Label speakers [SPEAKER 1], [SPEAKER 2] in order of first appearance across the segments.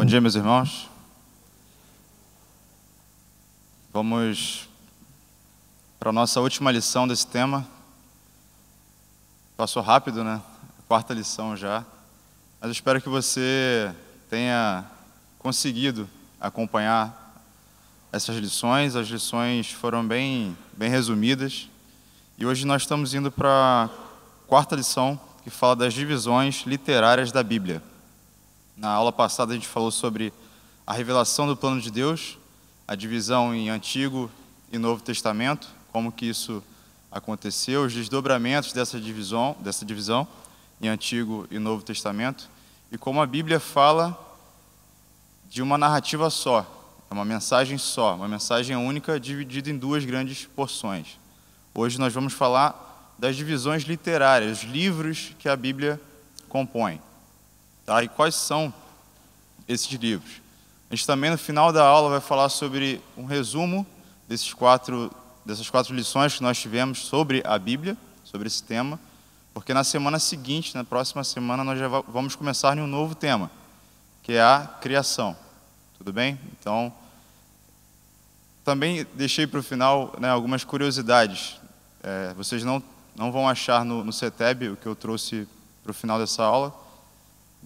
[SPEAKER 1] Bom dia, meus irmãos. Vamos para a nossa última lição desse tema. Passou rápido, né? Quarta lição já. Mas eu espero que você tenha conseguido acompanhar essas lições. As lições foram bem resumidas. E hoje nós estamos indo para a quarta lição, que fala das divisões literárias da Bíblia. Na aula passada a gente falou sobre a revelação do plano de Deus, a divisão em Antigo e Novo Testamento, como que isso aconteceu, os desdobramentos dessa divisão em Antigo e Novo Testamento, e como a Bíblia fala de uma narrativa só, uma mensagem só, uma mensagem única dividida em duas grandes porções. Hoje nós vamos falar das divisões literárias, os livros que a Bíblia compõe. Tá? E quais são esses livros? A gente também no final da aula vai falar sobre um resumo dessas quatro lições que nós tivemos sobre a Bíblia, sobre esse tema, porque na semana seguinte, na próxima semana, nós já vamos começar em um novo tema, que é a criação. Tudo bem? Então, também deixei para o final, né, algumas curiosidades. Vocês não vão achar no CETEB o que eu trouxe para o final dessa aula.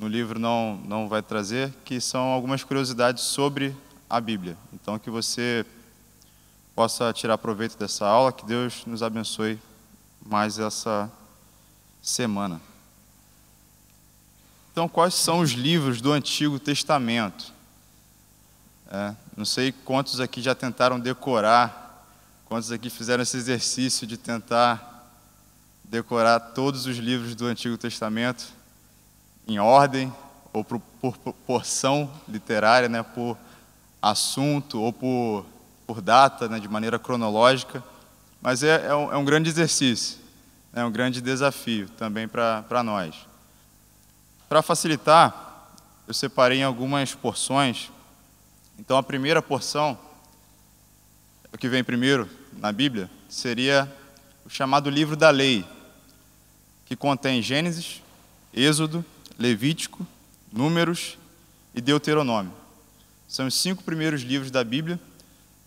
[SPEAKER 1] No livro não vai trazer, que são algumas curiosidades sobre a Bíblia. Então, que você possa tirar proveito dessa aula, que Deus nos abençoe mais essa semana. Então, quais são os livros do Antigo Testamento? Não sei quantos aqui já tentaram decorar, quantos aqui fizeram esse exercício de tentar decorar todos os livros do Antigo Testamento, em ordem, ou por porção literária, né, por assunto, ou por data, né, de maneira cronológica. Mas é um grande exercício, é um grande desafio também para nós. Para facilitar, eu separei em algumas porções. Então, a primeira porção, o que vem primeiro na Bíblia, seria o chamado livro da lei, que contém Gênesis, Êxodo, Levítico, Números e Deuteronômio. São os 5 primeiros livros da Bíblia,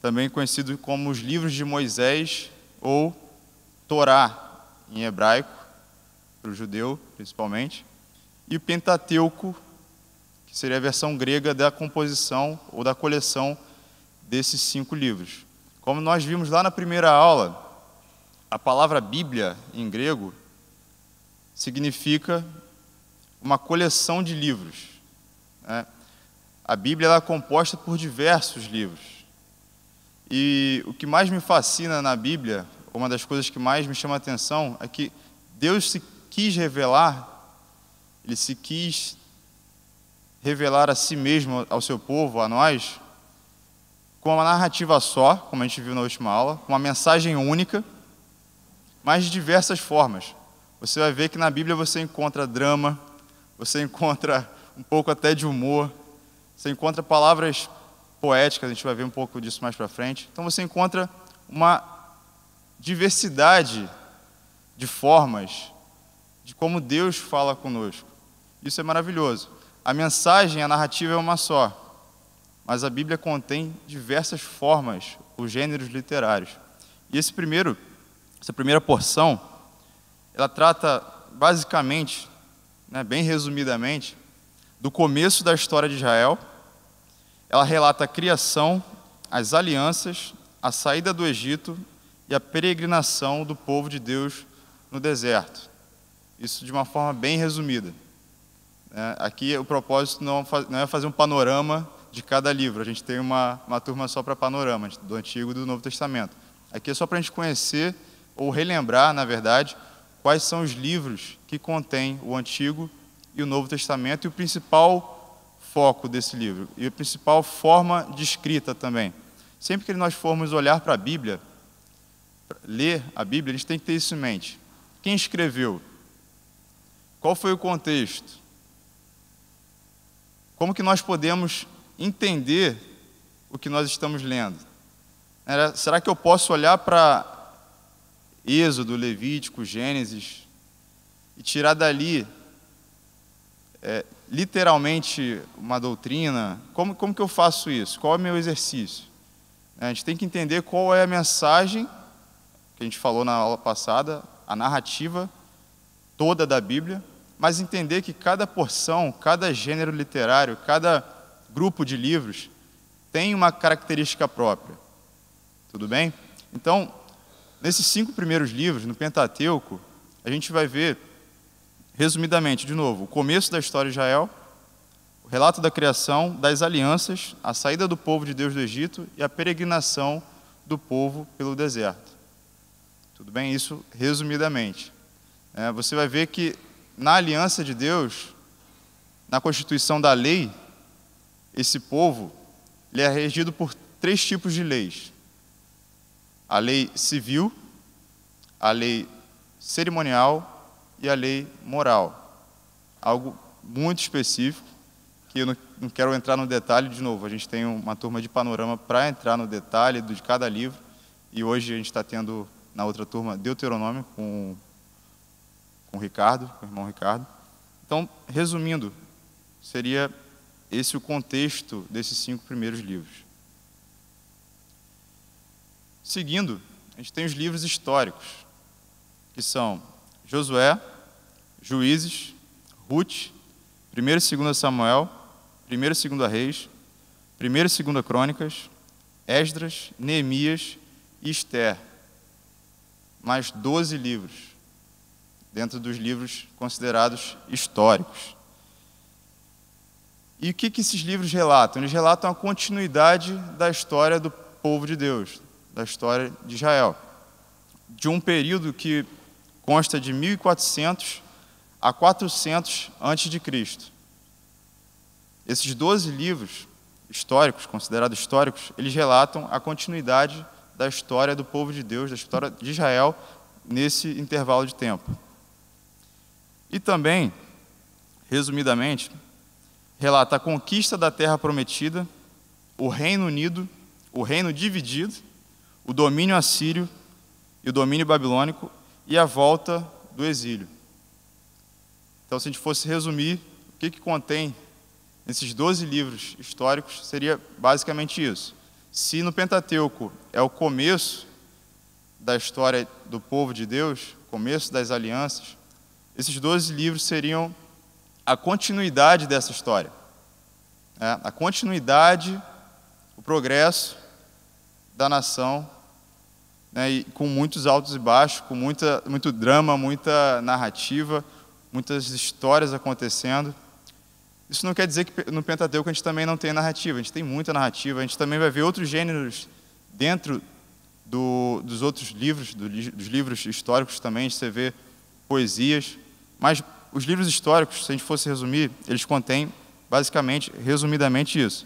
[SPEAKER 1] também conhecidos como os livros de Moisés ou Torá, em hebraico, para o judeu principalmente, e o Pentateuco, que seria a versão grega da composição ou da coleção desses 5 livros. Como nós vimos lá na primeira aula, a palavra Bíblia, em grego, significa uma coleção de livros. A Bíblia ela é composta por diversos livros. E o que mais me fascina na Bíblia, uma das coisas que mais me chama a atenção, é que Deus se quis revelar, Ele se quis revelar a si mesmo, ao seu povo, a nós, com uma narrativa só, como a gente viu na última aula, com uma mensagem única, mas de diversas formas. Você vai ver que na Bíblia você encontra drama, você encontra um pouco até de humor, você encontra palavras poéticas, a gente vai ver um pouco disso mais para frente. Então você encontra uma diversidade de formas de como Deus fala conosco. Isso é maravilhoso. A mensagem, a narrativa é uma só, mas a Bíblia contém diversas formas, os gêneros literários. E essa primeira porção, ela trata basicamente, bem resumidamente, do começo da história de Israel. Ela relata a criação, as alianças, a saída do Egito e a peregrinação do povo de Deus no deserto. Isso de uma forma bem resumida. Aqui o propósito não é fazer um panorama de cada livro. A gente tem uma turma só para panorama, do Antigo e do Novo Testamento. Aqui é só para a gente conhecer, ou relembrar, na verdade, quais são os livros que contêm o Antigo e o Novo Testamento e o principal foco desse livro, e a principal forma de escrita também. Sempre que nós formos olhar para a Bíblia, ler a Bíblia, a gente tem que ter isso em mente. Quem escreveu? Qual foi o contexto? Como que nós podemos entender o que nós estamos lendo? Será que eu posso olhar para Êxodo, Levítico, Gênesis e tirar dali literalmente uma doutrina, como que eu faço isso? Qual é o meu exercício? A gente tem que entender qual é a mensagem, que a gente falou na aula passada, a narrativa toda da Bíblia, mas entender que cada porção, cada gênero literário, cada grupo de livros tem uma característica própria. Tudo bem? Então, nesses 5 primeiros livros, no Pentateuco, a gente vai ver, resumidamente, de novo, o começo da história de Israel, o relato da criação, das alianças, a saída do povo de Deus do Egito e a peregrinação do povo pelo deserto. Tudo bem? Isso resumidamente. Você vai ver que na aliança de Deus, na constituição da lei, esse povo ele é regido por 3 tipos de leis. A lei civil, a lei cerimonial e a lei moral. Algo muito específico, que eu não quero entrar no detalhe de novo. A gente tem uma turma de panorama para entrar no detalhe de cada livro, e hoje a gente está tendo, na outra turma, Deuteronômio, com o Ricardo, com o irmão Ricardo. Então, resumindo, seria esse o contexto desses 5 primeiros livros. Seguindo, a gente tem os livros históricos, que são Josué, Juízes, Ruth, 1º e 2º Samuel, 1º e 2º Reis, 1º e 2º Crônicas, Esdras, Neemias e Esther. Mais 12 livros, dentro dos livros considerados históricos. E o que esses livros relatam? Eles relatam a continuidade da história do povo de Deus, da história de Israel, de um período que consta de 1400 a 400 a.C. Esses 12 livros históricos, considerados históricos, eles relatam a continuidade da história do povo de Deus, da história de Israel, nesse intervalo de tempo. E também, resumidamente, relata a conquista da terra prometida, o Reino Unido, o reino dividido, o domínio assírio e o domínio babilônico e a volta do exílio. Então, se a gente fosse resumir o que contém nesses 12 livros históricos, seria basicamente isso. Se no Pentateuco é o começo da história do povo de Deus, começo das alianças, esses 12 livros seriam a continuidade dessa história. A continuidade, o progresso da nação, e com muitos altos e baixos, com muito drama, muita narrativa, muitas histórias acontecendo. Isso não quer dizer que no Pentateuco a gente também não tem narrativa, a gente tem muita narrativa, a gente também vai ver outros gêneros dentro dos outros livros, dos livros históricos também, você vê poesias, mas os livros históricos, se a gente fosse resumir, eles contêm basicamente, resumidamente isso: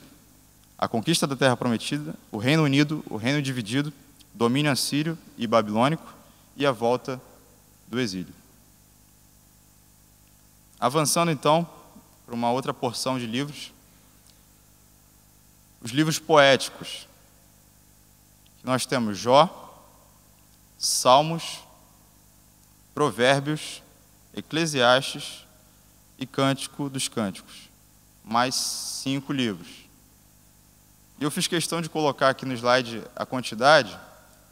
[SPEAKER 1] a conquista da terra prometida, o Reino Unido, o reino dividido, domínio assírio e babilônico e a volta do exílio. Avançando então para uma outra porção de livros, os livros poéticos. Nós temos Jó, Salmos, Provérbios, Eclesiastes e Cântico dos Cânticos. Mais 5 livros. E eu fiz questão de colocar aqui no slide a quantidade,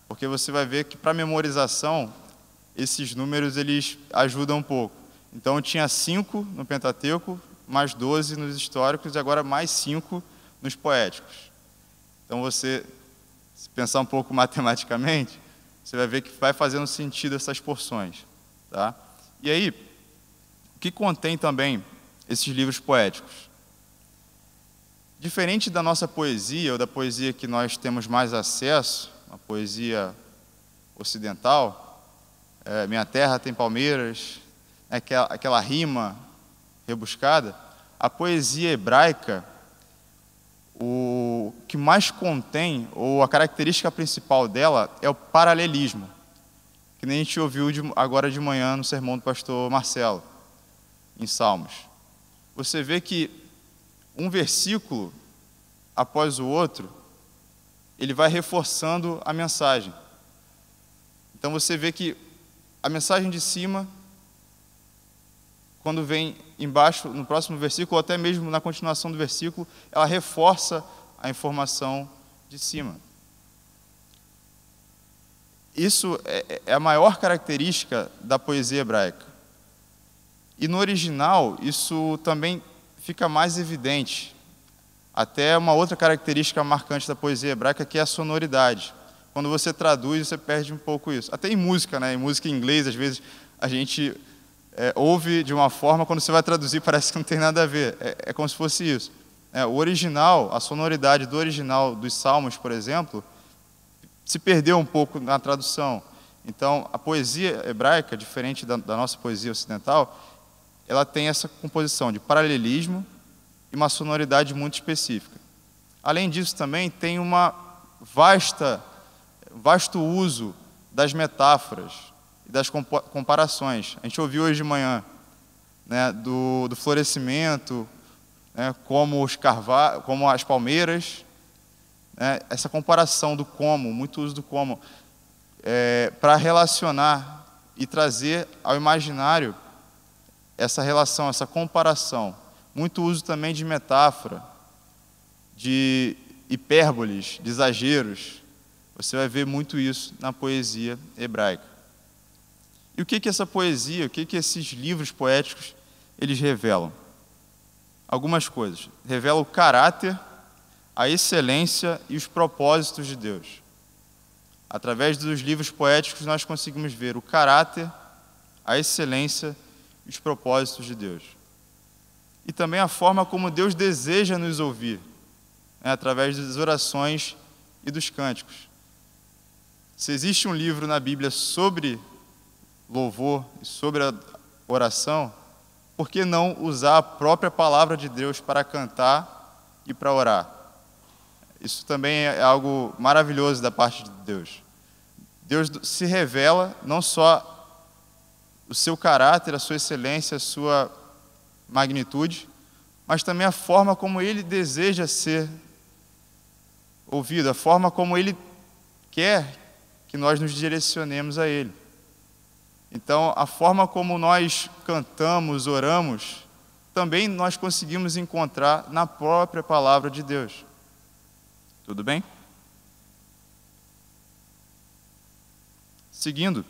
[SPEAKER 1] porque você vai ver que para memorização, esses números eles ajudam um pouco. Então, eu tinha 5 no Pentateuco, mais 12 nos históricos e agora mais 5 nos poéticos. Então, você, se pensar um pouco matematicamente, você vai ver que vai fazendo sentido essas porções. Tá? E aí, o que contém também esses livros poéticos? Diferente da nossa poesia, ou da poesia que nós temos mais acesso, a poesia ocidental, Minha Terra tem Palmeiras, aquela rima rebuscada, a poesia hebraica, o que mais contém, ou a característica principal dela, é o paralelismo, que nem a gente ouviu agora de manhã no sermão do pastor Marcelo, em Salmos. Você vê que um versículo após o outro, ele vai reforçando a mensagem. Então você vê que a mensagem de cima quando vem embaixo, no próximo versículo, ou até mesmo na continuação do versículo, ela reforça a informação de cima. Isso é a maior característica da poesia hebraica. E no original, isso também fica mais evidente. Até uma outra característica marcante da poesia hebraica, que é a sonoridade. Quando você traduz, você perde um pouco isso. Até em música, né? Em música em inglês, às vezes, a gente ouve de uma forma, quando você vai traduzir, parece que não tem nada a ver. É como se fosse isso. O original, a sonoridade do original dos Salmos, por exemplo, se perdeu um pouco na tradução. Então, a poesia hebraica, diferente da nossa poesia ocidental, ela tem essa composição de paralelismo e uma sonoridade muito específica. Além disso, também tem uma vasto uso das metáforas e das comparações. A gente ouviu hoje de manhã, né, do florescimento, né, como as palmeiras, né, essa comparação do como, muito uso do como, para relacionar e trazer ao imaginário essa relação, essa comparação. Muito uso também de metáfora, de hipérboles, de exageros. Você vai ver muito isso na poesia hebraica. E o que essa poesia, o que esses livros poéticos, eles revelam? Algumas coisas. Revelam o caráter, a excelência e os propósitos de Deus. Através dos livros poéticos, nós conseguimos ver o caráter, a excelência e os propósitos de Deus. E também a forma como Deus deseja nos ouvir, né, através das orações e dos cânticos. Se existe um livro na Bíblia sobre louvor e sobre a oração, por que não usar a própria palavra de Deus para cantar e para orar? Isso também é algo maravilhoso da parte de Deus. Deus se revela não só o seu caráter, a sua excelência, a sua magnitude, mas também a forma como Ele deseja ser ouvido, a forma como Ele quer que nós nos direcionemos a Ele. Então, a forma como nós cantamos, oramos, também nós conseguimos encontrar na própria palavra de Deus. Tudo bem? Seguindo,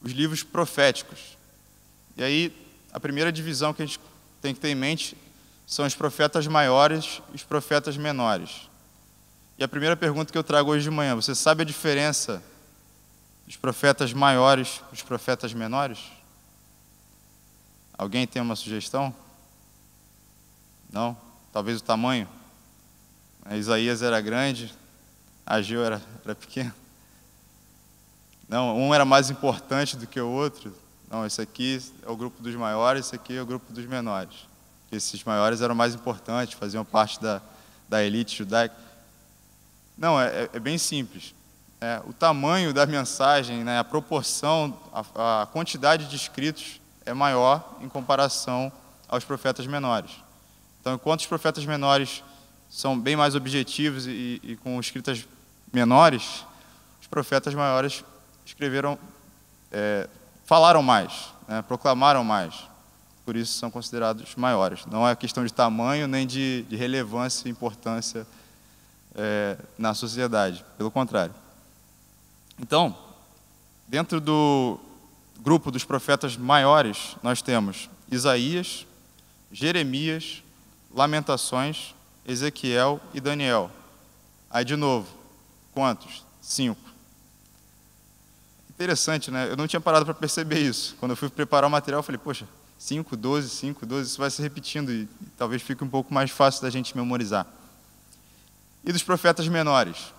[SPEAKER 1] os livros proféticos. E aí, a primeira divisão que a gente tem que ter em mente são os profetas maiores e os profetas menores. E a primeira pergunta que eu trago hoje de manhã: você sabe a diferença dos profetas maiores e dos profetas menores? Alguém tem uma sugestão? Não? Talvez o tamanho? Isaías era grande, Ageu era pequeno. Não, um era mais importante do que o outro. Não, esse aqui é o grupo dos maiores, esse aqui é o grupo dos menores. Esses maiores eram mais importantes, faziam parte da elite judaica. Não, é bem simples. O tamanho da mensagem, né, a proporção, a quantidade de escritos é maior em comparação aos profetas menores. Então, enquanto os profetas menores são bem mais objetivos e com escritas menores, os profetas maiores falaram mais, né, proclamaram mais. Por isso são considerados maiores. Não é questão de tamanho nem de relevância e importância na sociedade. Pelo contrário. Então, dentro do grupo dos profetas maiores, nós temos Isaías, Jeremias, Lamentações, Ezequiel e Daniel. Aí, de novo, quantos? 5. Interessante, né? Eu não tinha parado para perceber isso. Quando eu fui preparar o material, eu falei, poxa, 5, 12, 5, 12, isso vai se repetindo e talvez fique um pouco mais fácil da gente memorizar. E dos profetas menores?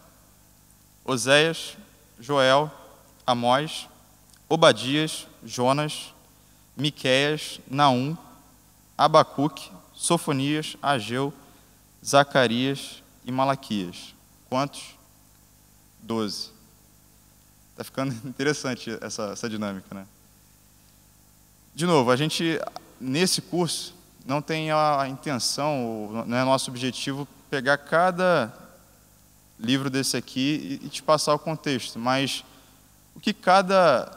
[SPEAKER 1] Oséias, Joel, Amós, Obadias, Jonas, Miqueias, Naum, Abacuque, Sofonias, Ageu, Zacarias e Malaquias. Quantos? 12. Está ficando interessante essa dinâmica, né? De novo, a gente, nesse curso, não tem a intenção, não é nosso objetivo, pegar cada livro desse aqui e te passar o contexto, mas o que cada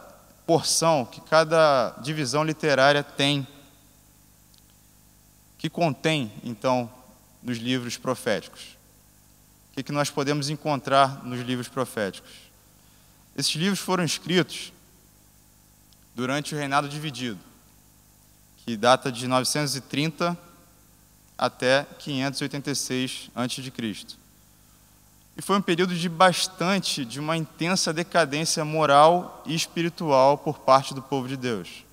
[SPEAKER 1] porção que cada divisão literária tem, que contém, então, nos livros proféticos. O que nós podemos encontrar nos livros proféticos? Esses livros foram escritos durante o reinado dividido, que data de 930 até 586 a.C. E foi um período de uma intensa decadência moral e espiritual por parte do povo de Deus.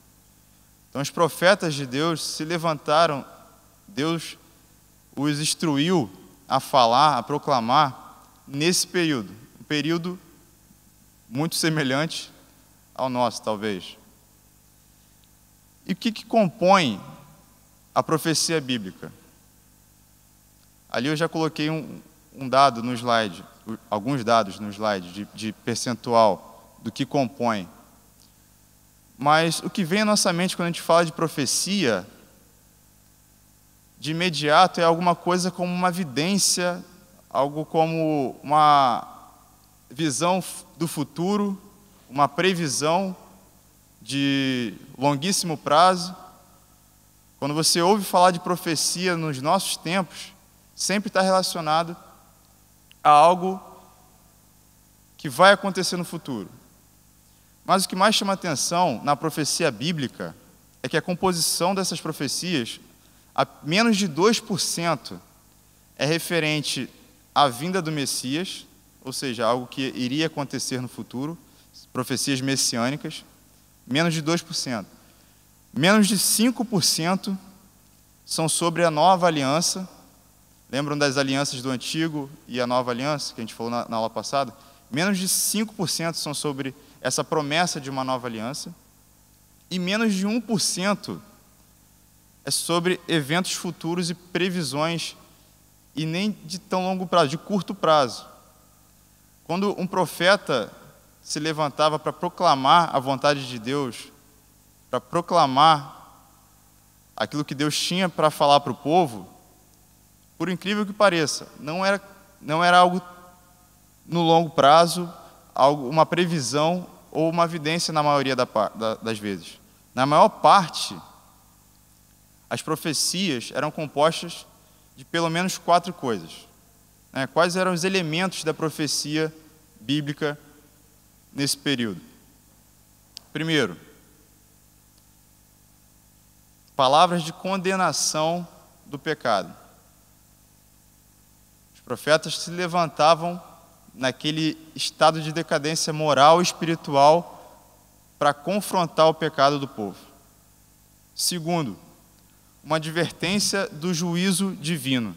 [SPEAKER 1] Então, os profetas de Deus se levantaram, Deus os instruiu a falar, a proclamar, nesse período. Um período muito semelhante ao nosso, talvez. E o que compõe a profecia bíblica? Ali eu já coloquei um dado no slide, alguns dados no slide de percentual do que compõe. Mas o que vem à nossa mente quando a gente fala de profecia, de imediato é alguma coisa como uma vidência, algo como uma visão do futuro, uma previsão de longuíssimo prazo. Quando você ouve falar de profecia nos nossos tempos, sempre está relacionado a algo que vai acontecer no futuro. Mas o que mais chama atenção na profecia bíblica é que a composição dessas profecias, a menos de 2%, é referente à vinda do Messias, ou seja, algo que iria acontecer no futuro, profecias messiânicas, menos de 2%. Menos de 5% são sobre a nova aliança. Lembram das alianças do Antigo e a nova aliança, que a gente falou na aula passada? Menos de 5% são sobre essa promessa de uma nova aliança. E menos de 1% é sobre eventos futuros e previsões, e nem de tão longo prazo, de curto prazo. Quando um profeta se levantava para proclamar a vontade de Deus, para proclamar aquilo que Deus tinha para falar para o povo, por incrível que pareça, não era algo no longo prazo, uma previsão ou uma evidência na maioria das vezes. Na maior parte, as profecias eram compostas de pelo menos 4 coisas. Quais eram os elementos da profecia bíblica nesse período? Primeiro, palavras de condenação do pecado. Os profetas se levantavam naquele estado de decadência moral e espiritual para confrontar o pecado do povo. Segundo, uma advertência do juízo divino.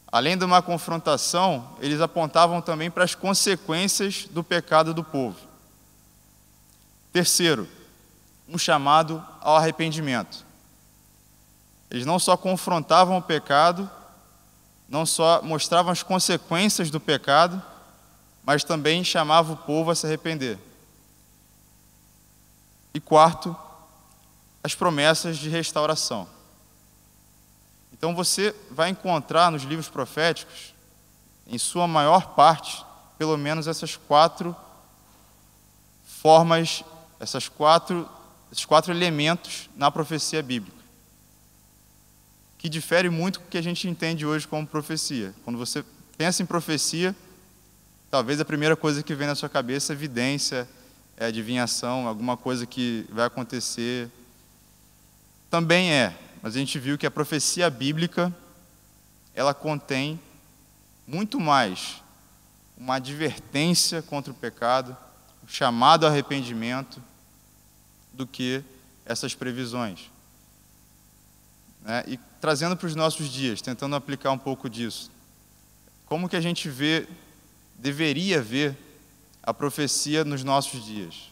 [SPEAKER 1] Além de uma confrontação, eles apontavam também para as consequências do pecado do povo. Terceiro, um chamado ao arrependimento. Eles não só confrontavam o pecado, não só mostravam as consequências do pecado, mas também chamavam o povo a se arrepender. E quarto, as promessas de restauração. Então você vai encontrar nos livros proféticos, em sua maior parte, pelo menos essas 4 formas, esses quatro elementos na profecia bíblica, que difere muito do que a gente entende hoje como profecia. Quando você pensa em profecia, talvez a primeira coisa que vem na sua cabeça é evidência, é adivinhação, alguma coisa que vai acontecer. Também mas a gente viu que a profecia bíblica, ela contém muito mais uma advertência contra o pecado, um chamado ao arrependimento, do que essas previsões. E trazendo para os nossos dias, tentando aplicar um pouco disso, como que a gente deveria ver a profecia nos nossos dias?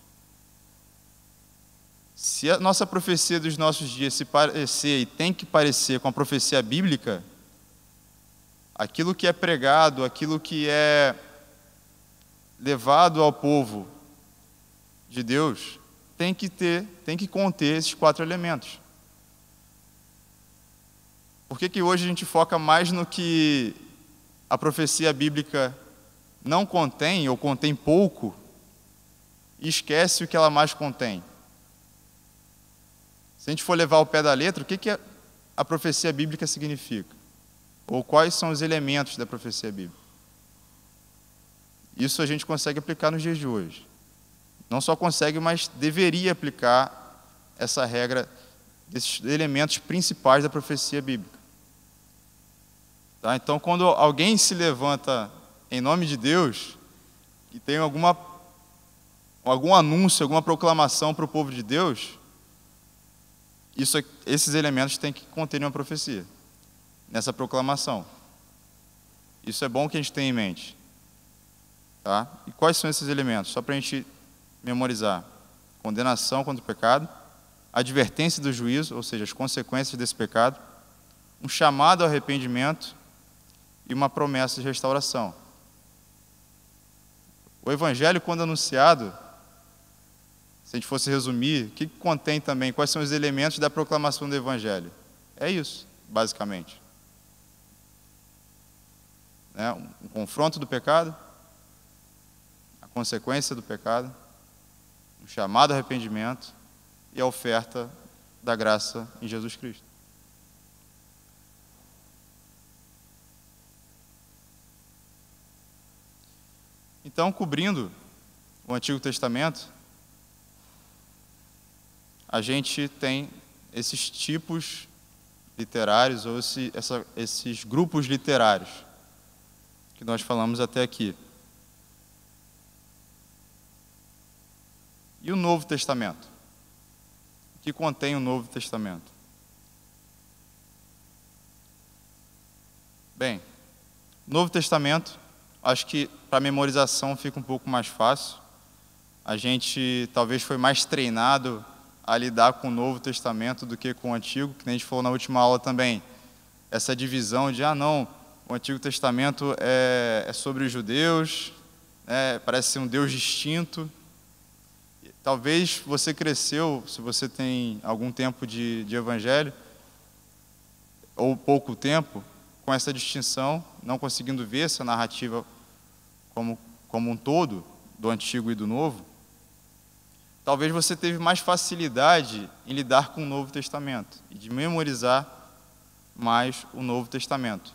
[SPEAKER 1] Se a nossa profecia dos nossos dias se parecer e tem que parecer com a profecia bíblica, aquilo que é pregado, aquilo que é levado ao povo de Deus, tem que conter esses 4 elementos. Por que hoje a gente foca mais no que a profecia bíblica não contém, ou contém pouco, e esquece o que ela mais contém. Se a gente for levar ao pé da letra, o que a profecia bíblica significa? Ou quais são os elementos da profecia bíblica? Isso a gente consegue aplicar nos dias de hoje. Não só consegue, mas deveria aplicar essa regra desses elementos principais da profecia bíblica. Tá? Então, quando alguém se levanta em nome de Deus e tem algum anúncio, alguma proclamação para o povo de Deus, esses elementos têm que conter uma profecia nessa proclamação. Isso é bom que a gente tenha em mente. Tá? E quais são esses elementos? Só para a gente memorizar: condenação contra o pecado, advertência do juízo, ou seja, as consequências desse pecado, um chamado ao arrependimento e uma promessa de restauração. O Evangelho, quando anunciado, se a gente fosse resumir, o que contém também? Quais são os elementos da proclamação do Evangelho? É isso, basicamente. Um confronto do pecado, a consequência do pecado, um chamado ao arrependimento e a oferta da graça em Jesus Cristo. Então, cobrindo o Antigo Testamento, a gente tem esses tipos literários, ou esses grupos literários que nós falamos até aqui. E o Novo Testamento? O que contém o Novo Testamento? Bem, Novo Testamento, acho que para memorização fica um pouco mais fácil. A gente talvez foi mais treinado a lidar com o Novo Testamento do que com o Antigo, que nem a gente falou na última aula também. Essa divisão de, não, o Antigo Testamento é sobre os judeus, parece ser um Deus distinto. Talvez você cresceu, se você tem algum tempo de evangelho, ou pouco tempo, com essa distinção, não conseguindo ver essa narrativa como um todo, do Antigo e do Novo. Talvez você teve mais facilidade em lidar com o Novo Testamento e de memorizar mais o Novo Testamento.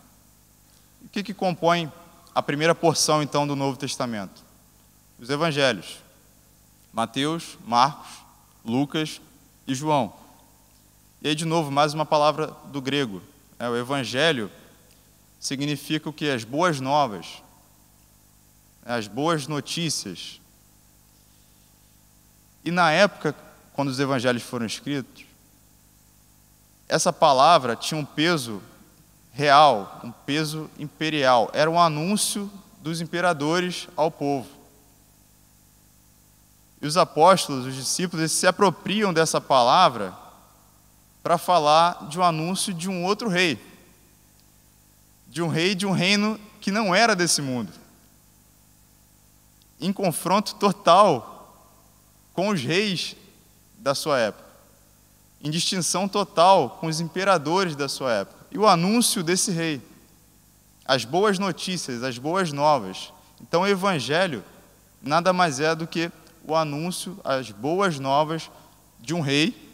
[SPEAKER 1] O que compõe a primeira porção, então, do Novo Testamento? Os Evangelhos: Mateus, Marcos, Lucas e João. E aí, de novo, mais uma palavra do grego. O Evangelho significa o quê? As boas novas, as boas notícias. E na época, quando os Evangelhos foram escritos, essa palavra tinha um peso real, um peso imperial. Era um anúncio dos imperadores ao povo. E os apóstolos, os discípulos, eles se apropriam dessa palavra para falar de um anúncio de um outro rei. De um rei de um reino que não era desse mundo. Em confronto total com os reis da sua época. Em distinção total com os imperadores da sua época. E o anúncio desse rei. As boas notícias, as boas novas. Então o Evangelho nada mais é do que o anúncio, as boas novas de um rei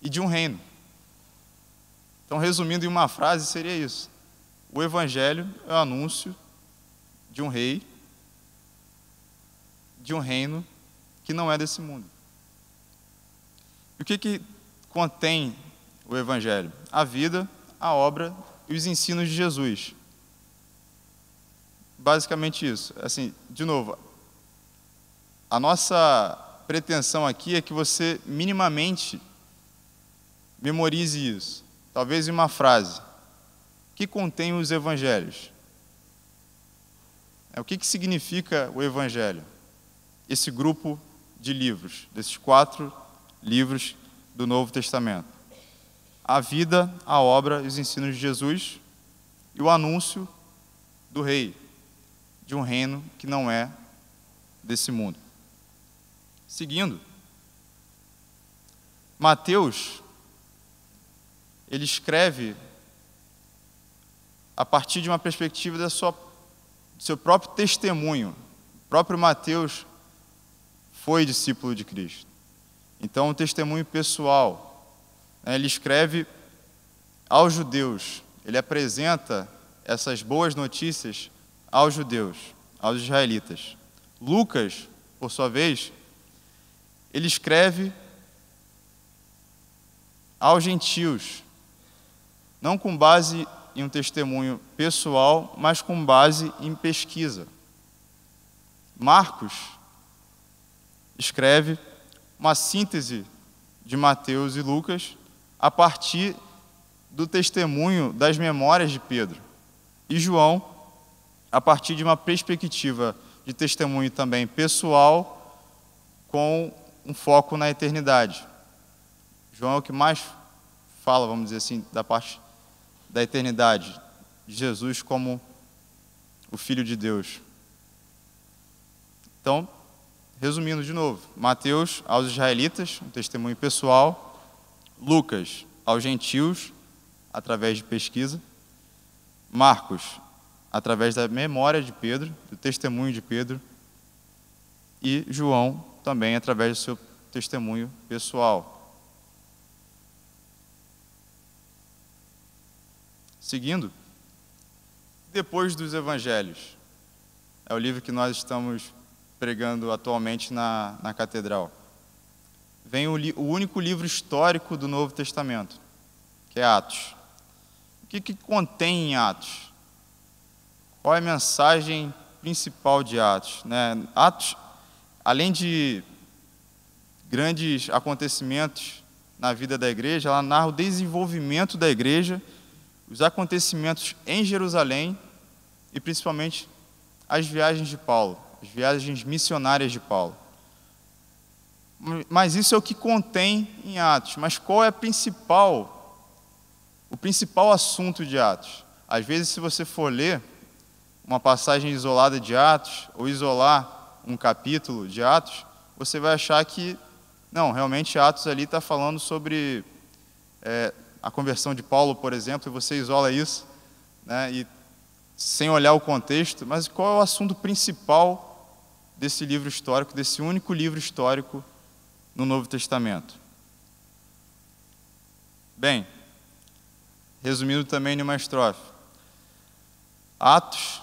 [SPEAKER 1] e de um reino. Então, resumindo em uma frase, seria isso: o Evangelho é o anúncio de um rei, de um reino que não é desse mundo. E o que contém o Evangelho? A vida, a obra e os ensinos de Jesus. Basicamente isso. Assim, de novo, a nossa pretensão aqui é que você minimamente memorize isso. Talvez em uma frase. O que contém os Evangelhos? O que significa o Evangelho? Esse grupo de livros, desses 4 livros do Novo Testamento. A vida, a obra e os ensinos de Jesus e o anúncio do rei, de um reino que não é desse mundo. Seguindo, Mateus, ele escreve a partir de uma perspectiva do seu próprio testemunho. O próprio Mateus foi discípulo de Cristo. Então, um testemunho pessoal. Ele escreve aos judeus, ele apresenta essas boas notícias aos judeus, aos israelitas. Lucas, por sua vez, ele escreve aos gentios, não com base em um testemunho pessoal, mas com base em pesquisa. Marcos escreve uma síntese de Mateus e Lucas a partir do testemunho das memórias de Pedro. E João, a partir de uma perspectiva de testemunho também pessoal, com um foco na eternidade. João é o que mais fala, vamos dizer assim, da parte da eternidade, de Jesus como o Filho de Deus. Então, resumindo de novo, Mateus aos israelitas, um testemunho pessoal, Lucas aos gentios, através de pesquisa, Marcos, através da memória de Pedro, do testemunho de Pedro, e João também através do seu testemunho pessoal. Seguindo, depois dos Evangelhos, é o livro que nós estamos pregando atualmente na catedral. Vem o único livro histórico do Novo Testamento, que é Atos. O que contém em Atos? Qual é a mensagem principal de Atos? Atos, além de grandes acontecimentos na vida da igreja, ela narra o desenvolvimento da igreja, os acontecimentos em Jerusalém e principalmente as viagens de Paulo, as viagens missionárias de Paulo. Mas isso é o que contém em Atos. Mas qual é o principal assunto de Atos? Às vezes, se você for ler uma passagem isolada de Atos, ou isolar um capítulo de Atos, você vai achar que, não, realmente Atos ali está falando sobre a conversão de Paulo, por exemplo, e você isola isso, e sem olhar o contexto. Mas qual é o assunto principal desse livro histórico, desse único livro histórico no Novo Testamento? Bem, resumindo também em uma estrofe, Atos,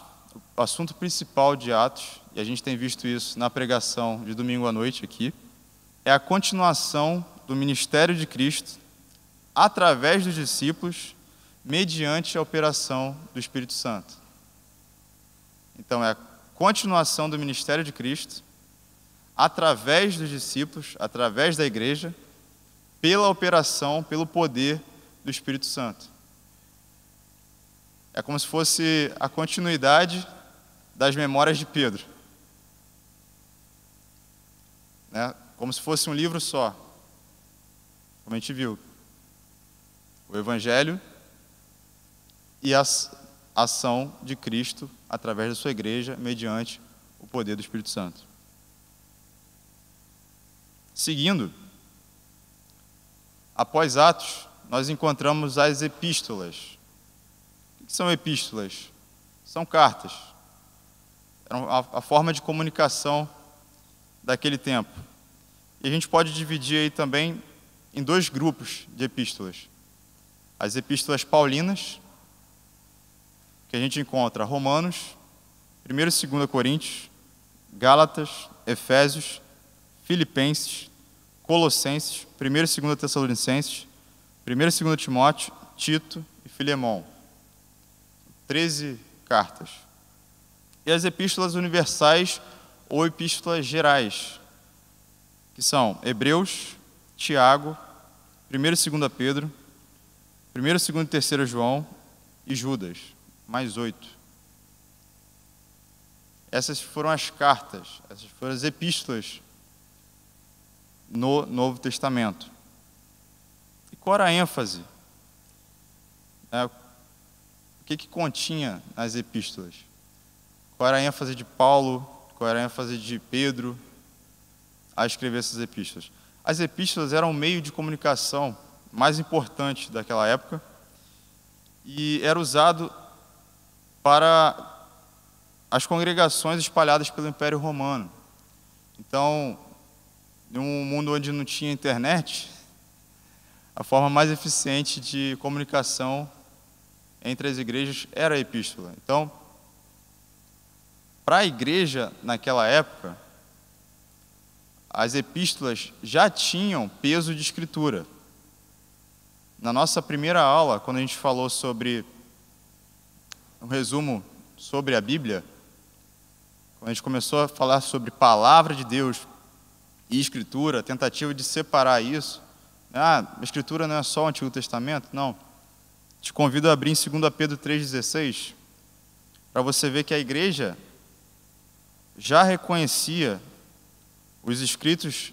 [SPEAKER 1] o assunto principal de Atos, e a gente tem visto isso na pregação de domingo à noite aqui, é a continuação do ministério de Cristo através dos discípulos, mediante a operação do Espírito Santo. Então, é a continuação do ministério de Cristo através dos discípulos, através da igreja, pela operação, pelo poder do Espírito Santo. É como se fosse a continuidade das memórias de Pedro. Como se fosse um livro só, como a gente viu. O Evangelho e a ação de Cristo através da sua igreja, mediante o poder do Espírito Santo. Seguindo, após Atos, nós encontramos as epístolas. O que são epístolas? São cartas. Eram a forma de comunicação daquele tempo. E a gente pode dividir aí também em dois grupos de epístolas. As epístolas paulinas, que a gente encontra Romanos, 1 e 2 Coríntios, Gálatas, Efésios, Filipenses, Colossenses, 1 e 2 Tessalonicenses, 1 e 2 Timóteo, Tito e Filemão. 13 cartas. E as epístolas universais ou epístolas gerais, que são Hebreus, Tiago, 1 e 2 Pedro, 1, 2 e 3 João e Judas, mais 8. Essas foram as cartas, essas foram as epístolas no Novo Testamento. E qual era a ênfase? O que continha nas epístolas? Qual era a ênfase de Paulo? Qual era a ênfase de Pedro a escrever essas epístolas? As epístolas eram o meio de comunicação mais importante daquela época e era usado para as congregações espalhadas pelo Império Romano. Então, em um mundo onde não tinha internet, a forma mais eficiente de comunicação entre as igrejas era a epístola. Então, para a igreja naquela época, as epístolas já tinham peso de escritura. Na nossa primeira aula, quando a gente falou sobre um resumo sobre a Bíblia, quando a gente começou a falar sobre palavra de Deus e escritura, a tentativa de separar isso, a escritura não é só o Antigo Testamento, não. Te convido a abrir em 2 Pedro 3,16, para você ver que a igreja já reconhecia os escritos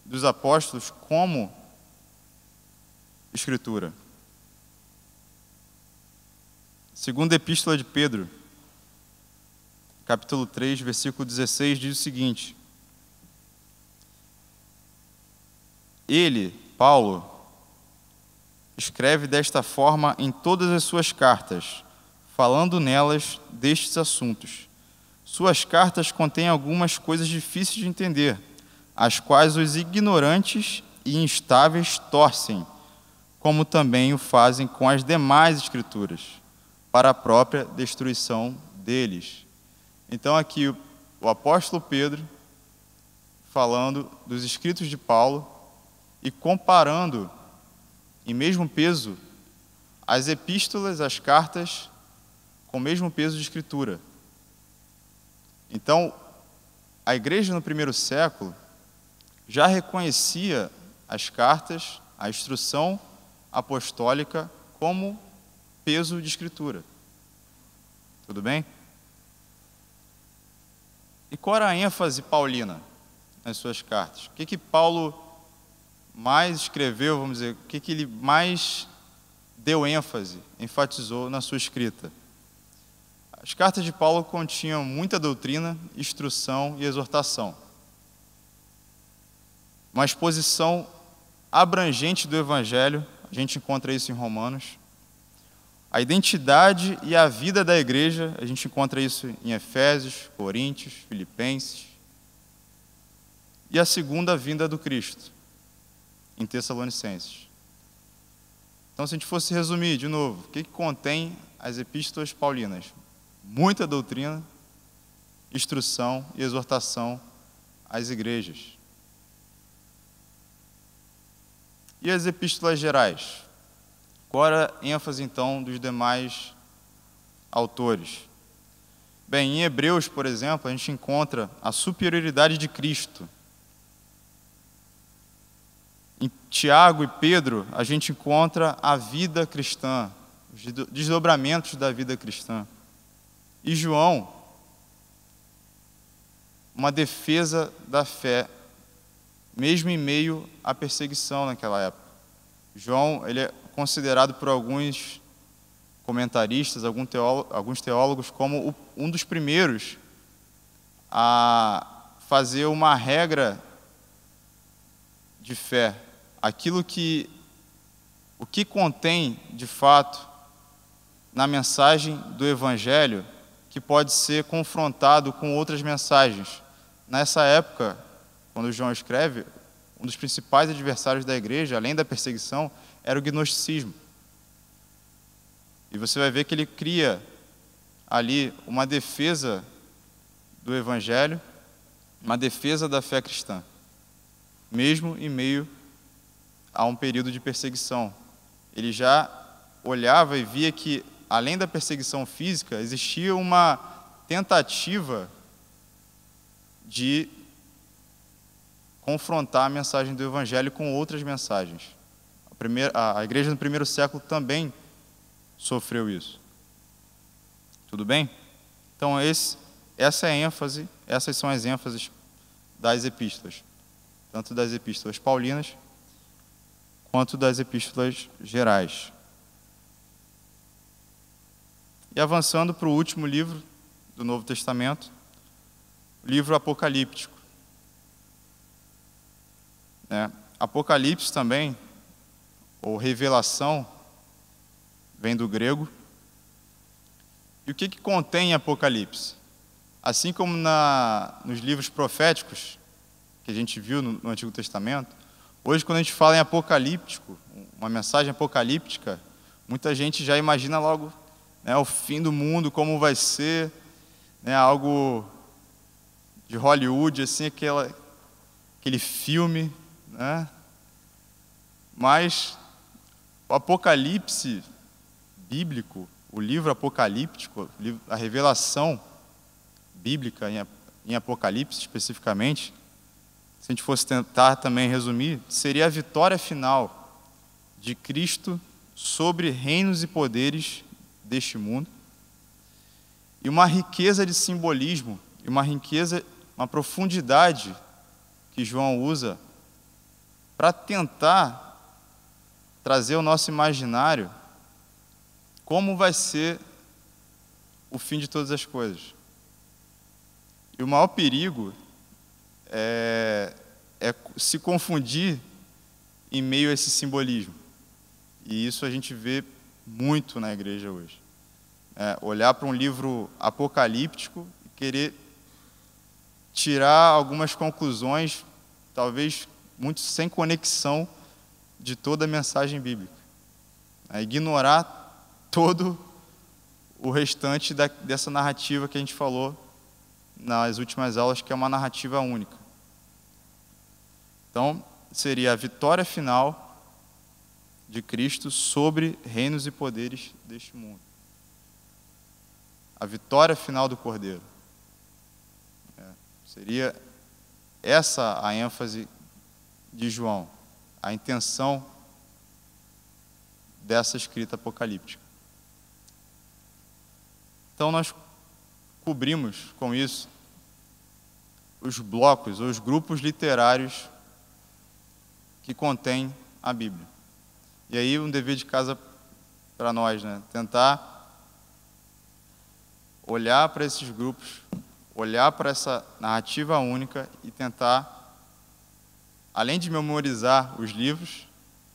[SPEAKER 1] dos apóstolos como escritura. Segunda Epístola de Pedro, capítulo 3, versículo 16, diz o seguinte: ele, Paulo, escreve desta forma em todas as suas cartas, falando nelas destes assuntos. Suas cartas contêm algumas coisas difíceis de entender, as quais os ignorantes e instáveis torcem, como também o fazem com as demais escrituras, para a própria destruição deles. Então aqui o apóstolo Pedro falando dos escritos de Paulo e comparando em mesmo peso as epístolas, as cartas, com o mesmo peso de escritura. Então, a igreja no primeiro século já reconhecia as cartas, a instrução apostólica como peso de escritura. Tudo bem? E qual era a ênfase paulina nas suas cartas? O que Paulo mais escreveu, vamos dizer, o que ele mais deu ênfase, enfatizou na sua escrita? As cartas de Paulo continham muita doutrina, instrução e exortação. Uma exposição abrangente do Evangelho, a gente encontra isso em Romanos. A identidade e a vida da igreja, a gente encontra isso em Efésios, Coríntios, Filipenses. E a segunda vinda do Cristo, em Tessalonicenses. Então, se a gente fosse resumir de novo, o que contém as epístolas paulinas? Muita doutrina, instrução e exortação às igrejas. E as epístolas gerais? Qual era a ênfase, então, dos demais autores? Bem, em Hebreus, por exemplo, a gente encontra a superioridade de Cristo. Em Tiago e Pedro, a gente encontra a vida cristã, os desdobramentos da vida cristã. E João, uma defesa da fé, mesmo em meio à perseguição naquela época. João, ele é considerado por alguns comentaristas, alguns teólogos, como um dos primeiros a fazer uma regra de fé. O que contém, de fato, na mensagem do Evangelho, que pode ser confrontado com outras mensagens. Nessa época, quando João escreve, um dos principais adversários da igreja, além da perseguição, era o gnosticismo. E você vai ver que ele cria ali uma defesa do Evangelho, uma defesa da fé cristã, mesmo em meio a um período de perseguição. Ele já olhava e via que, além da perseguição física, existia uma tentativa de confrontar a mensagem do Evangelho com outras mensagens. A igreja no primeiro século também sofreu isso. Tudo bem? Então, essa é a ênfase, essas são as ênfases das epístolas, tanto das epístolas paulinas quanto das epístolas gerais. E avançando para o último livro do Novo Testamento, o livro apocalíptico. Apocalipse também, ou revelação, vem do grego. E o que contém Apocalipse? Assim como nos livros proféticos, que a gente viu no Antigo Testamento, hoje, quando a gente fala em apocalíptico, uma mensagem apocalíptica, muita gente já imagina logo, né, o fim do mundo, como vai ser, né, algo de Hollywood, assim, aquele filme, né? Mas o Apocalipse bíblico, o livro apocalíptico, a revelação bíblica em Apocalipse especificamente, se a gente fosse tentar também resumir, seria a vitória final de Cristo sobre reinos e poderes deste mundo, e uma riqueza de simbolismo, e uma profundidade que João usa para tentar trazer ao nosso imaginário como vai ser o fim de todas as coisas. E o maior perigo é se confundir em meio a esse simbolismo. E isso a gente vê muito na igreja hoje. Olhar para um livro apocalíptico e querer tirar algumas conclusões, talvez muito sem conexão de toda a mensagem bíblica. Ignorar todo o restante dessa narrativa que a gente falou nas últimas aulas, que é uma narrativa única. Então, seria a vitória final de Cristo sobre reinos e poderes deste mundo. A vitória final do Cordeiro. Seria essa a ênfase de João, a intenção dessa escrita apocalíptica. Então, nós cobrimos com isso os blocos ou os grupos literários que contêm a Bíblia. E aí, um dever de casa para nós, né? Tentar olhar para esses grupos, olhar para essa narrativa única e tentar, além de memorizar os livros,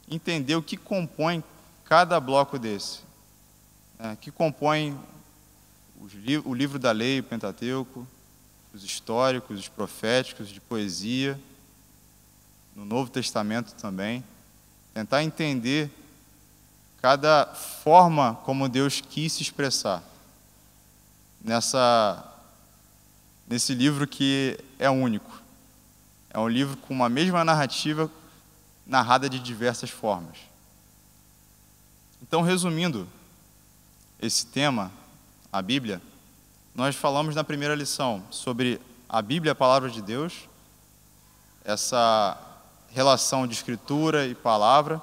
[SPEAKER 1] entender o que compõe cada bloco desse, que compõe o livro da lei, o Pentateuco, os históricos, os proféticos, de poesia, no Novo Testamento também. Tentar entender cada forma como Deus quis se expressar nesse livro que é único. É um livro com uma mesma narrativa narrada de diversas formas. Então, resumindo esse tema, a Bíblia, nós falamos na primeira lição sobre a Bíblia, a palavra de Deus, essa relação de escritura e palavra,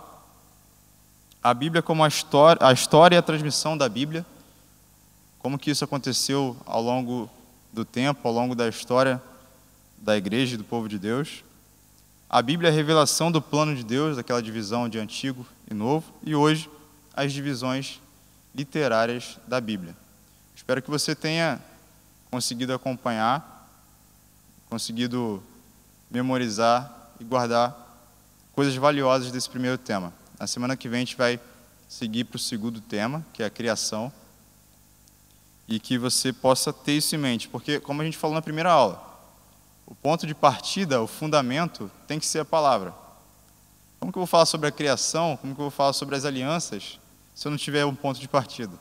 [SPEAKER 1] a Bíblia como a história e a transmissão da Bíblia, como que isso aconteceu ao longo do tempo, ao longo da história da igreja e do povo de Deus, a Bíblia é a revelação do plano de Deus, daquela divisão de antigo e novo, e hoje as divisões literárias da Bíblia. Espero que você tenha conseguido acompanhar, conseguido memorizar e guardar coisas valiosas desse primeiro tema. Na semana que vem a gente vai seguir para o segundo tema, que é a criação, e que você possa ter isso em mente, porque, como a gente falou na primeira aula, o ponto de partida, o fundamento, tem que ser a palavra. Como que eu vou falar sobre a criação, como que eu vou falar sobre as alianças, se eu não tiver um ponto de partida?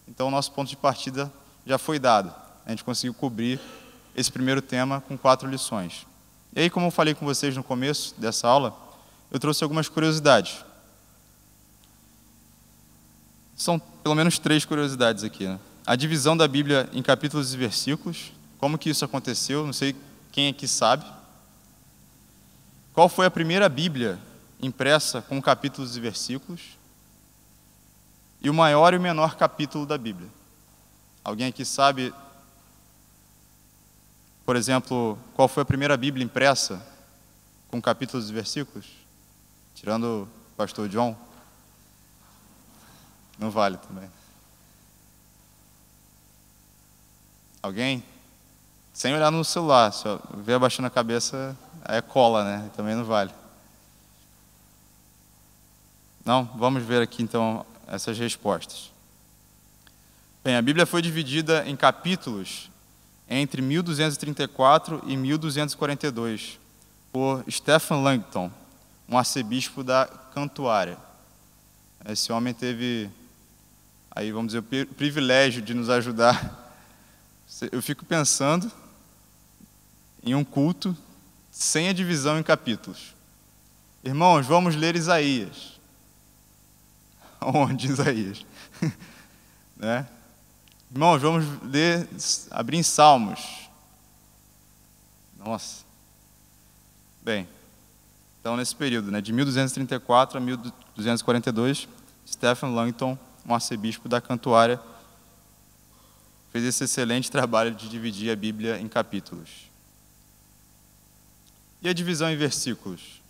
[SPEAKER 1] Então, o nosso ponto de partida já foi dado. A gente conseguiu cobrir esse primeiro tema com 4 lições. E aí, como eu falei com vocês no começo dessa aula, eu trouxe algumas curiosidades. São pelo menos 3 curiosidades aqui, né? A divisão da Bíblia em capítulos e versículos, como que isso aconteceu, não sei quem aqui sabe. Qual foi a primeira Bíblia impressa com capítulos e versículos? E o maior e o menor capítulo da Bíblia. Alguém aqui sabe, por exemplo, qual foi a primeira Bíblia impressa com capítulos e versículos? Tirando o pastor John. Não vale também. Alguém? Sem olhar no celular, se eu ver abaixando a cabeça, aí é cola, né? Também não vale. Não? Vamos ver aqui então essas respostas. Bem, a Bíblia foi dividida em capítulos entre 1234 e 1242, por Stephen Langton, um arcebispo da Cantuária. Esse homem teve, aí vamos dizer, o privilégio de nos ajudar. Eu fico pensando em um culto sem a divisão em capítulos. Irmãos, vamos ler Isaías. Onde Isaías? Né? Irmãos, vamos abrir em Salmos. Nossa. Bem, então nesse período, né, de 1234 a 1242, Stephen Langton, um arcebispo da Cantuária, fez esse excelente trabalho de dividir a Bíblia em capítulos. E a divisão em versículos?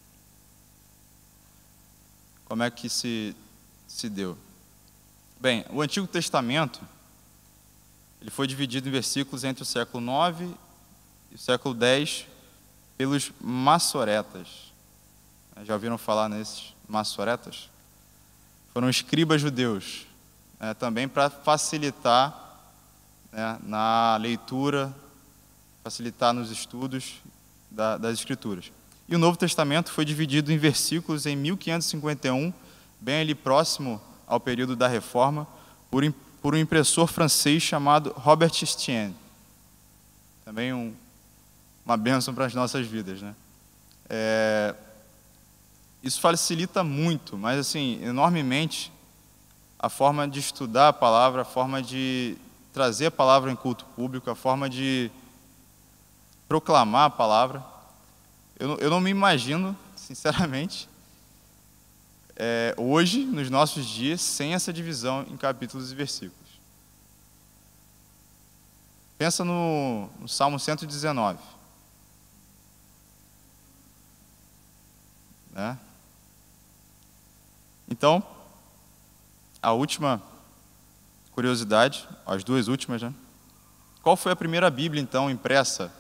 [SPEAKER 1] Como é que se deu? Bem, o Antigo Testamento ele foi dividido em versículos entre o século 9 e o século 10 pelos massoretas. Já ouviram falar nesses massoretas? Foram escribas judeus, também para facilitar na leitura, facilitar nos estudos das Escrituras. E o Novo Testamento foi dividido em versículos em 1551, bem ali próximo ao período da Reforma, por um impressor francês chamado Robert Estienne. Também uma bênção para as nossas vidas, né? Isso facilita muito, mas assim, enormemente, a forma de estudar a palavra, a forma de trazer a palavra em culto público, a forma de proclamar a palavra. Eu não me imagino, sinceramente, hoje, nos nossos dias, sem essa divisão em capítulos e versículos. Pensa no Salmo 119. Né? Então, a última curiosidade, as duas últimas, né? Qual foi a primeira Bíblia, então, impressa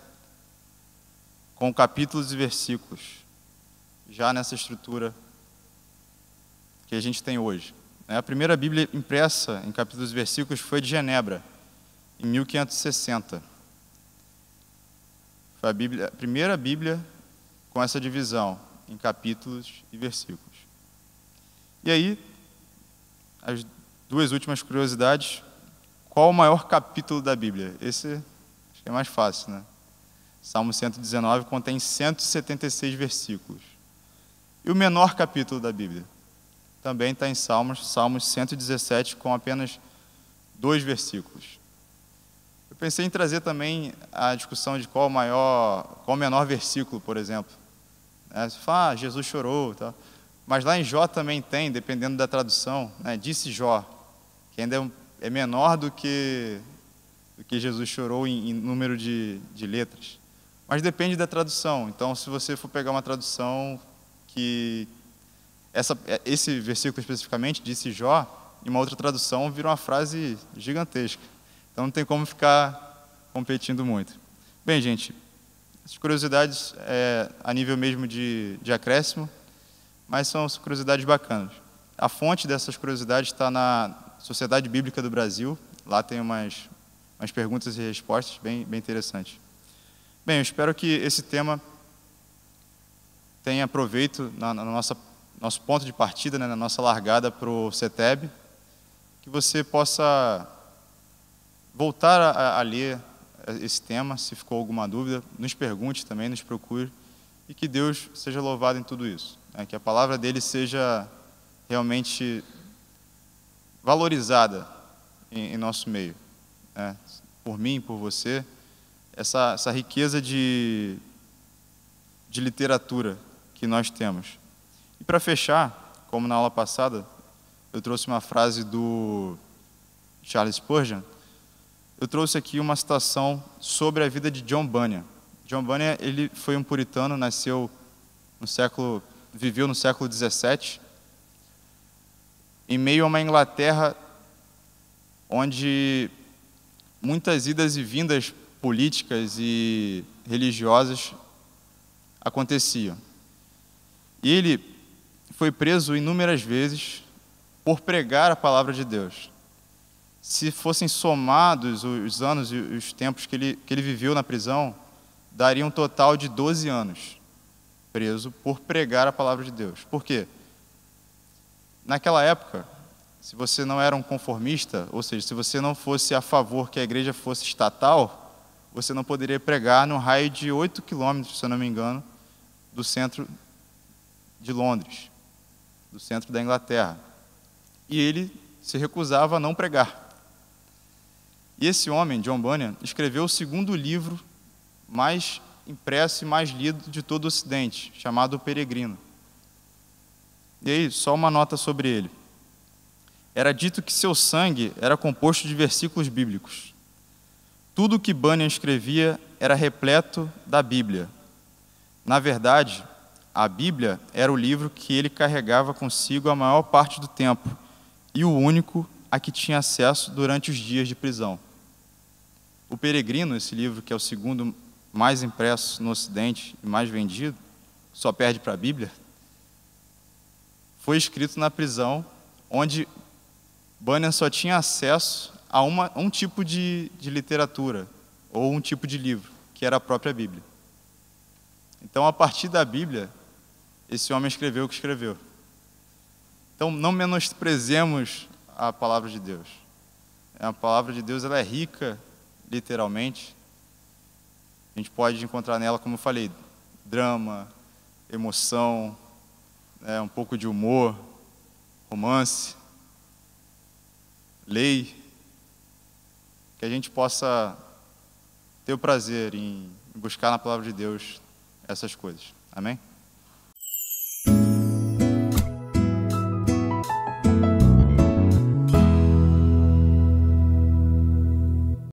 [SPEAKER 1] com capítulos e versículos, já nessa estrutura que a gente tem hoje? A primeira Bíblia impressa em capítulos e versículos foi de Genebra, em 1560. Foi a primeira Bíblia com essa divisão em capítulos e versículos. E aí, as duas últimas curiosidades. Qual o maior capítulo da Bíblia? Esse acho que é mais fácil, né? Salmo 119 contém 176 versículos. E o menor capítulo da Bíblia? Também está em Salmos 117, com apenas 2 versículos. Eu pensei em trazer também a discussão de qual o menor versículo, por exemplo. Você fala, Jesus chorou, tal. Mas lá em Jó também tem, dependendo da tradução, né? Disse Jó, que ainda é menor do que Jesus chorou em número de letras. Mas depende da tradução. Então, se você for pegar uma tradução que esse versículo especificamente, disse Jó, em uma outra tradução vira uma frase gigantesca. Então não tem como ficar competindo muito. Bem, gente, essas curiosidades a nível mesmo de acréscimo, mas são curiosidades bacanas. A fonte dessas curiosidades está na Sociedade Bíblica do Brasil. Lá tem umas perguntas e respostas bem interessantes. Bem, eu espero que esse tema tenha proveito no nosso ponto de partida, né, na nossa largada para o CETEB, que você possa voltar a ler esse tema, se ficou alguma dúvida, nos pergunte também, nos procure, e que Deus seja louvado em tudo isso, né, que a palavra dele seja realmente valorizada em nosso meio, né, por mim, por você, essa riqueza de literatura que nós temos. E para fechar, como na aula passada, eu trouxe uma frase do Charles Spurgeon, eu trouxe aqui uma citação sobre a vida de John Bunyan. John Bunyan, ele foi um puritano, viveu no século XVII, em meio a uma Inglaterra onde muitas idas e vindas políticas e religiosas aconteciam. E ele foi preso inúmeras vezes por pregar a palavra de Deus. Se fossem somados os anos e os tempos que ele viveu na prisão, daria um total de 12 anos. preso por pregar a palavra de Deus. Por quê? Naquela época, se você não era um conformista, ou seja, se você não fosse a favor que a igreja fosse estatal, você não poderia pregar no raio de 8 quilômetros, se eu não me engano, do centro de Londres, do centro da Inglaterra. E ele se recusava a não pregar. E esse homem, John Bunyan, escreveu o segundo livro mais impresso e mais lido de todo o Ocidente, chamado O Peregrino. E aí, só uma nota sobre ele. Era dito que seu sangue era composto de versículos bíblicos. Tudo o que Bunyan escrevia era repleto da Bíblia. Na verdade, a Bíblia era o livro que ele carregava consigo a maior parte do tempo e o único a que tinha acesso durante os dias de prisão. O Peregrino, esse livro que é o segundo mais impresso no Ocidente e mais vendido, só perde para a Bíblia, foi escrito na prisão, onde Bunyan só tinha acesso a um tipo de literatura, ou um tipo de livro, que era a própria Bíblia. Então, a partir da Bíblia, esse homem escreveu o que escreveu. Então, não menosprezemos a palavra de Deus. A palavra de Deus ela é rica, literalmente. A gente pode encontrar nela, como eu falei, drama, emoção, um pouco de humor, romance, lei, que a gente possa ter o prazer em buscar na palavra de Deus essas coisas. Amém?